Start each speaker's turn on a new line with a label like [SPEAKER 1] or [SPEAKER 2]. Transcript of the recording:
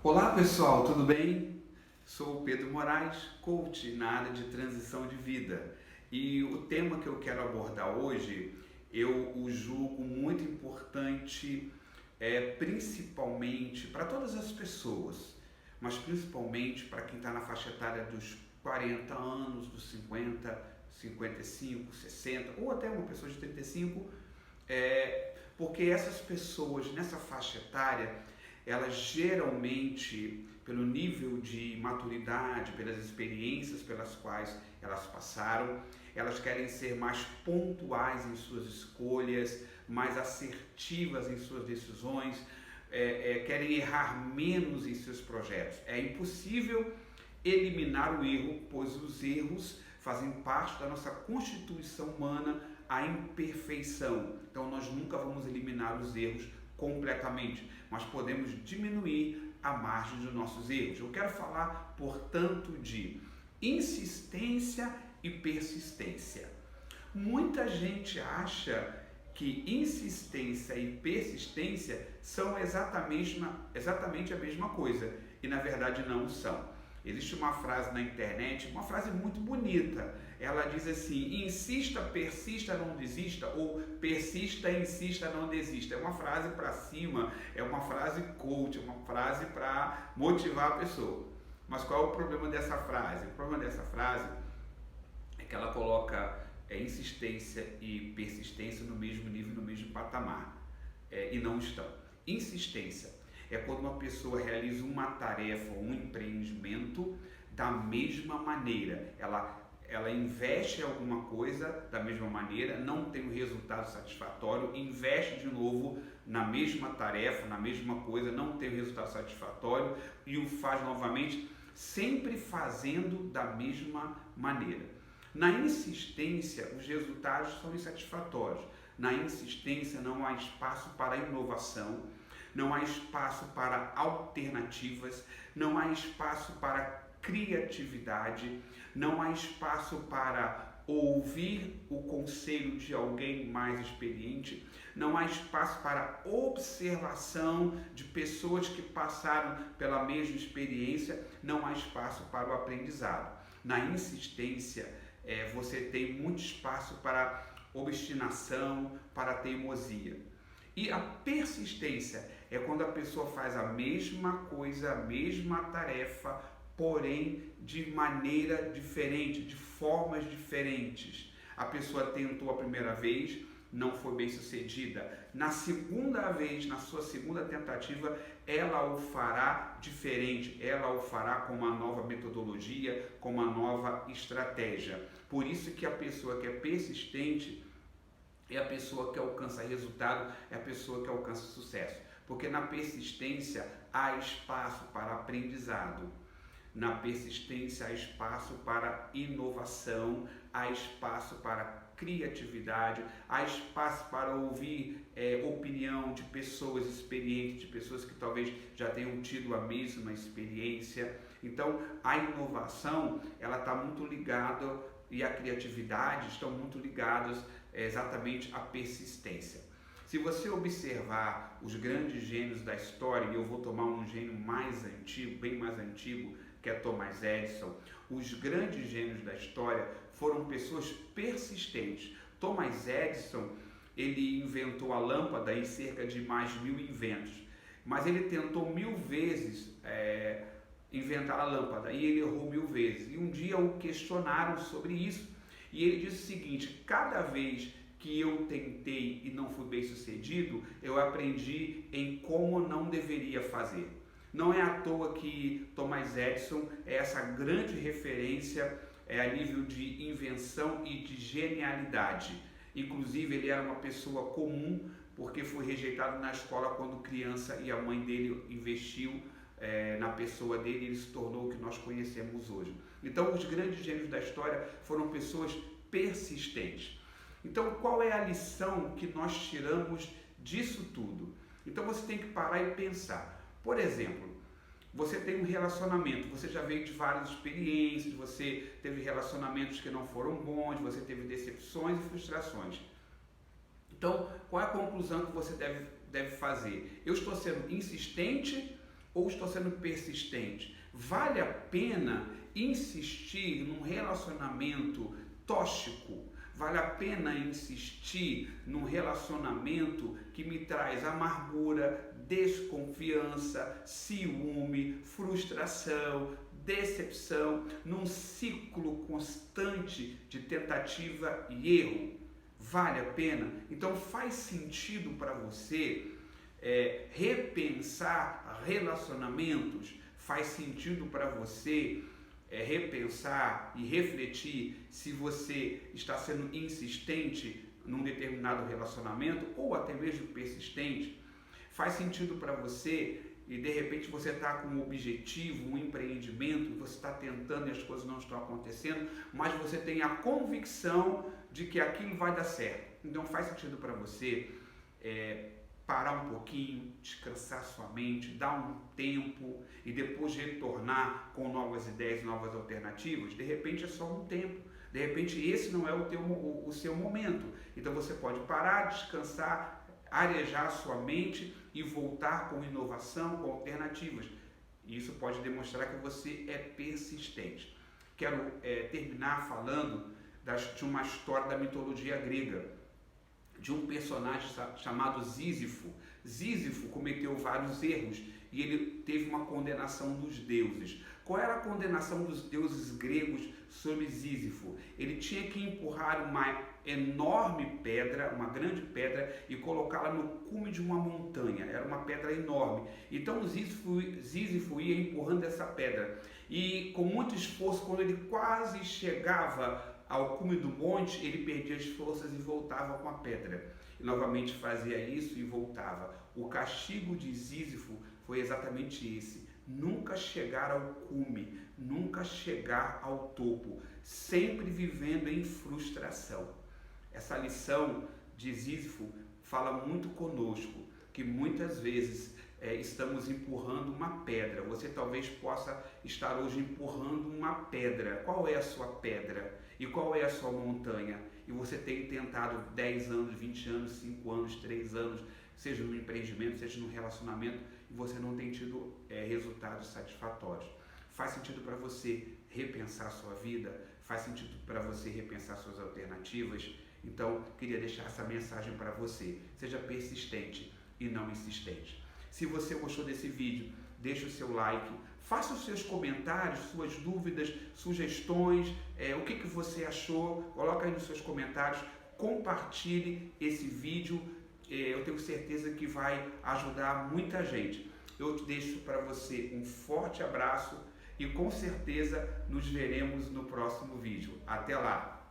[SPEAKER 1] Olá pessoal, tudo bem? Sou o Pedro Moraes, coach na área de transição de vida. E o tema que eu quero abordar hoje, eu o julgo muito importante, principalmente para todas as pessoas, mas principalmente para quem está na faixa etária dos 40 anos, dos 50, 55, 60, ou até uma pessoa de 35, porque essas pessoas nessa faixa etária, elas geralmente, pelo nível de maturidade, pelas experiências pelas quais elas passaram, elas querem ser mais pontuais em suas escolhas, mais assertivas em suas decisões, querem errar menos em seus projetos. É impossível eliminar o erro, pois os erros fazem parte da nossa constituição humana, a imperfeição. Então nós nunca vamos eliminar os erros completamente, mas podemos diminuir a margem dos nossos erros. Eu quero falar, portanto, de insistência e persistência. Muita gente acha que insistência e persistência são exatamente a mesma coisa, e na verdade não são. Existe uma frase na internet, uma frase muito bonita. Ela diz assim: insista, persista, não desista, ou persista, insista, não desista. É uma frase para cima, é uma frase coach, é uma frase para motivar a pessoa. Mas qual é o problema dessa frase? O problema dessa frase é que ela coloca insistência e persistência no mesmo nível, no mesmo patamar, e não estão. Insistência é quando uma pessoa realiza uma tarefa, um empreendimento da mesma maneira. Ela investe em alguma coisa da mesma maneira, não tem um resultado satisfatório, investe de novo na mesma tarefa, na mesma coisa, não tem um resultado satisfatório e o faz novamente, sempre fazendo da mesma maneira. Na insistência, os resultados são insatisfatórios. Na insistência não há espaço para inovação, não há espaço para alternativas, não há espaço para criatividade, não há espaço para ouvir o conselho de alguém mais experiente, não há espaço para observação de pessoas que passaram pela mesma experiência, não há espaço para o aprendizado. Na insistência, você tem muito espaço para obstinação, para teimosia. E a persistência é quando a pessoa faz a mesma coisa, a mesma tarefa, porém de maneira diferente, de formas diferentes. A pessoa tentou a primeira vez, não foi bem sucedida. Na segunda vez, na sua segunda tentativa, ela o fará diferente, ela o fará com uma nova metodologia, com uma nova estratégia. Por isso que a pessoa que é persistente é a pessoa que alcança resultado, é a pessoa que alcança sucesso. Porque na persistência há espaço para aprendizado, na persistência há espaço para inovação, há espaço para criatividade, há espaço para ouvir opinião de pessoas experientes, de pessoas que talvez já tenham tido a mesma experiência. Então a inovação, ela está muito ligada, e a criatividade estão muito ligados exatamente à persistência. Se você observar os grandes gênios da história, e eu vou tomar um gênio mais antigo, bem mais antigo, que é Thomas Edison, os grandes gênios da história foram pessoas persistentes. Thomas Edison, ele inventou a lâmpada em cerca de mais de 1000 inventos, mas ele tentou 1000 vezes inventar a lâmpada e ele errou 1000 vezes. E um dia o questionaram sobre isso e ele disse o seguinte: cada vez que eu tentei e não fui bem sucedido, eu aprendi em como não deveria fazer. Não é à toa que Thomas Edison é essa grande referência a nível de invenção e de genialidade. Inclusive ele era uma pessoa comum porque foi rejeitado na escola quando criança e a mãe dele investiu na pessoa dele, ele se tornou o que nós conhecemos hoje. Então os grandes gênios da história foram pessoas persistentes. Então qual é a lição que nós tiramos disso tudo? Então você tem que parar e pensar. Por exemplo, você tem um relacionamento, você já veio de várias experiências, você teve relacionamentos que não foram bons, você teve decepções e frustrações. Então, qual é a conclusão que você deve fazer? Eu estou sendo insistente ou estou sendo persistente? Vale a pena insistir num relacionamento tóxico? Vale a pena insistir num relacionamento que me traz amargura, desconfiança, ciúme, frustração, decepção, num ciclo constante de tentativa e erro? Vale a pena? Então faz sentido para você repensar relacionamentos? Faz sentido para você repensar e refletir se você está sendo insistente num determinado relacionamento ou até mesmo persistente? Faz sentido para você e de repente você está com um objetivo, um empreendimento, você está tentando e as coisas não estão acontecendo, mas você tem a convicção de que aquilo vai dar certo. Então faz sentido para você parar um pouquinho, descansar sua mente, dar um tempo e depois retornar com novas ideias, novas alternativas? De repente é só um tempo, de repente esse não é o seu momento. Então você pode parar, descansar, arejar a sua mente e voltar com inovação, com alternativas. Isso pode demonstrar que você é persistente. Quero terminar falando de uma história da mitologia grega, de um personagem chamado Sísifo. Sísifo cometeu vários erros e ele teve uma condenação dos deuses. Qual era a condenação dos deuses gregos sobre Sísifo? Ele tinha que empurrar uma enorme pedra, uma grande pedra, e colocá-la no cume de uma montanha. Era uma pedra enorme. Então Sísifo ia empurrando essa pedra e com muito esforço, quando ele quase chegava ao cume do monte, ele perdia as forças e voltava com a pedra. E novamente fazia isso e voltava. O castigo de Sísifo foi exatamente esse: nunca chegar ao cume, nunca chegar ao topo, sempre vivendo em frustração. Essa lição de Sísifo fala muito conosco, que muitas vezes estamos empurrando uma pedra. Você talvez possa estar hoje empurrando uma pedra. Qual é a sua pedra? E qual é a sua montanha? E você tem tentado 10 anos, 20 anos, 5 anos, 3 anos, seja no empreendimento, seja no relacionamento, e você não tem tido resultados satisfatórios. Faz sentido para você repensar a sua vida? Faz sentido para você repensar suas alternativas? Então, queria deixar essa mensagem para você. Seja persistente e não insistente. Se você gostou desse vídeo, deixe o seu like, faça os seus comentários, suas dúvidas, sugestões, o que você achou, coloca aí nos seus comentários, compartilhe esse vídeo, eu tenho certeza que vai ajudar muita gente. Eu te deixo para você um forte abraço e com certeza nos veremos no próximo vídeo. Até lá!